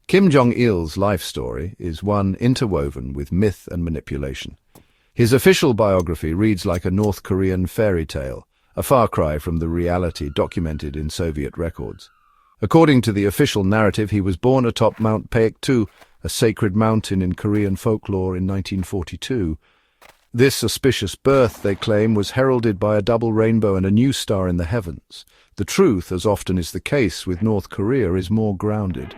Kim Jong-il's life story is one interwoven with myth and manipulation. His official biography reads like a North Korean fairy tale, a far cry from the reality documented in Soviet records. According to the official narrative, he was born atop Mount Paektu, a sacred mountain in Korean folklore, in 1942. This auspicious birth, they claim, was heralded by a double rainbow and a new star in the heavens. The truth, as often is the case with North Korea, is more grounded.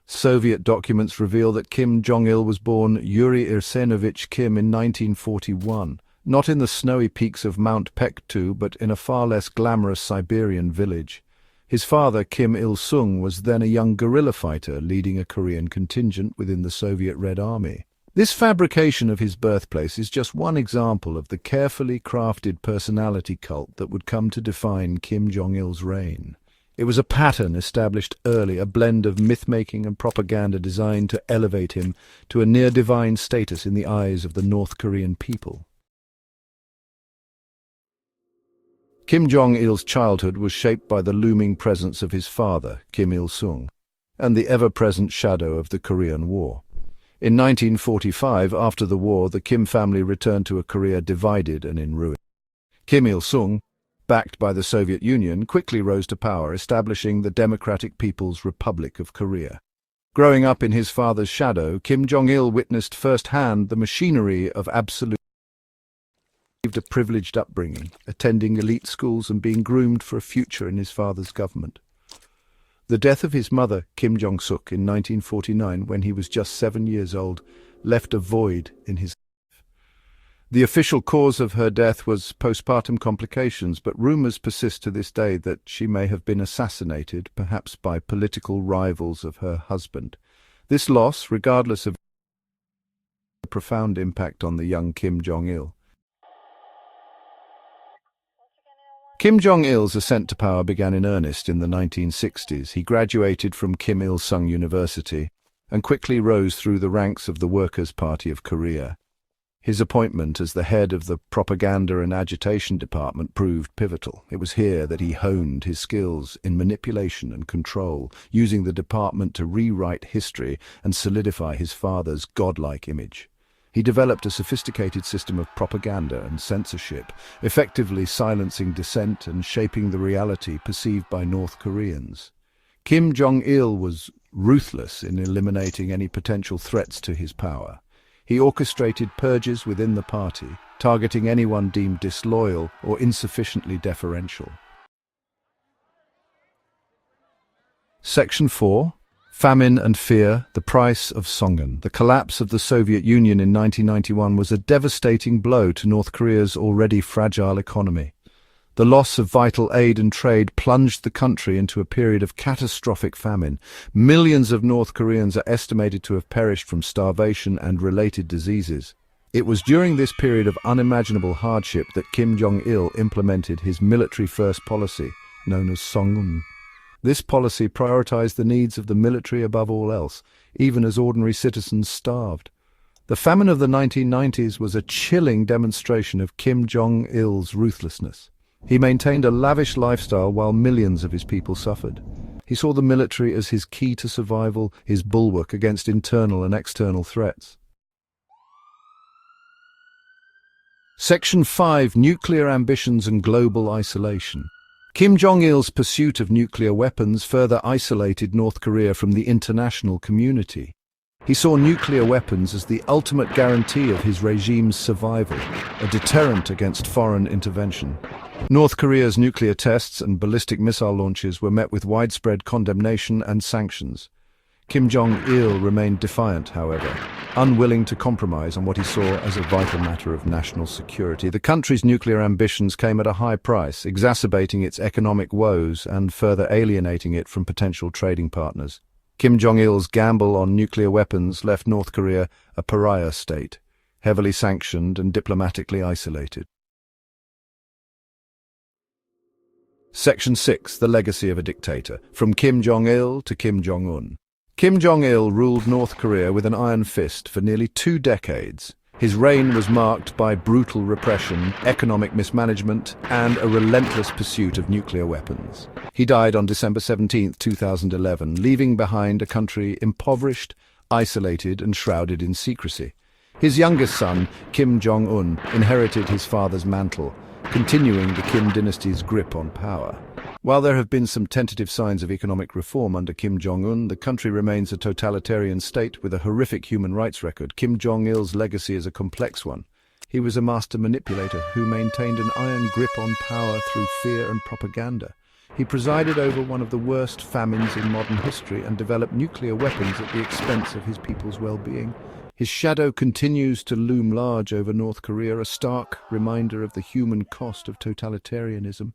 Soviet documents reveal that Kim Jong-il was born Yuri Irsenovich Kim in 1941, not in the snowy peaks of Mount Paektu, but in a far less glamorous Siberian village. His father, Kim Il-sung, was then a young guerrilla fighter leading a Korean contingent within the Soviet Red Army. This fabrication of his birthplace is just one example of the carefully crafted personality cult that would come to define Kim Jong-il's reign. It was a pattern established early, a blend of myth-making and propaganda designed to elevate him to a near-divine status in the eyes of the North Korean people. Kim Jong-il's childhood was shaped by the looming presence of his father, Kim Il-sung, and the ever-present shadow of the Korean War. In 1945, after the war, the Kim family returned to a Korea divided and in ruin. Kim Il-sung, backed by the Soviet Union, quickly rose to power, establishing the Democratic People's Republic of Korea. Growing up in his father's shadow, Kim Jong-il witnessed firsthand the machinery of absolute. A privileged upbringing, attending elite schools and being groomed for a future in his father's government. The death of his mother, Kim Jong-suk, in 1949, when he was just 7 years old, left a void in his life. The official cause of her death was postpartum complications, but rumors persist to this day that she may have been assassinated, perhaps by political rivals of her husband. This loss, regardless of a profound impact on the young Kim Jong-il. Kim Jong-il's ascent to power began in earnest in the 1960s. He graduated from Kim Il-sung University and quickly rose through the ranks of the Workers' Party of Korea. His appointment as the head of the Propaganda and Agitation Department proved pivotal. It was here that he honed his skills in manipulation and control, using the department to rewrite history and solidify his father's godlike image. He developed a sophisticated system of propaganda and censorship, effectively silencing dissent and shaping the reality perceived by North Koreans. Kim Jong-il was ruthless in eliminating any potential threats to his power. He orchestrated purges within the party, targeting anyone deemed disloyal or insufficiently deferential. Section 4. Famine and Fear, the Price of Songun. The collapse of the Soviet Union in 1991 was a devastating blow to North Korea's already fragile economy. The loss of vital aid and trade plunged the country into a period of catastrophic famine. Millions of North Koreans are estimated to have perished from starvation and related diseases. It was during this period of unimaginable hardship that Kim Jong-il implemented his military-first policy, known as Songun. This policy prioritized the needs of the military above all else, even as ordinary citizens starved. The famine of the 1990s was a chilling demonstration of Kim Jong-il's ruthlessness. He maintained a lavish lifestyle while millions of his people suffered. He saw the military as his key to survival, his bulwark against internal and external threats. Section 5. Nuclear Ambitions and Global Isolation. Kim Jong-il's pursuit of nuclear weapons further isolated North Korea from the international community. He saw nuclear weapons as the ultimate guarantee of his regime's survival, a deterrent against foreign intervention. North Korea's nuclear tests and ballistic missile launches were met with widespread condemnation and sanctions. Kim Jong-il remained defiant, however, unwilling to compromise on what he saw as a vital matter of national security. The country's nuclear ambitions came at a high price, exacerbating its economic woes and further alienating it from potential trading partners. Kim Jong-il's gamble on nuclear weapons left North Korea a pariah state, heavily sanctioned and diplomatically isolated. Section 6. The Legacy of a Dictator. From Kim Jong-il to Kim Jong-un. Kim Jong-il ruled North Korea with an iron fist for nearly 2 decades. His reign was marked by brutal repression, economic mismanagement, and a relentless pursuit of nuclear weapons. He died on December 17, 2011, leaving behind a country impoverished, isolated, and shrouded in secrecy. His youngest son, Kim Jong-un, inherited his father's mantle, continuing the Kim dynasty's grip on power. While there have been some tentative signs of economic reform under Kim Jong-un, the country remains a totalitarian state with a horrific human rights record. Kim Jong-il's legacy is a complex one. He was a master manipulator who maintained an iron grip on power through fear and propaganda. He presided over one of the worst famines in modern history and developed nuclear weapons at the expense of his people's well-being. His shadow continues to loom large over North Korea, a stark reminder of the human cost of totalitarianism.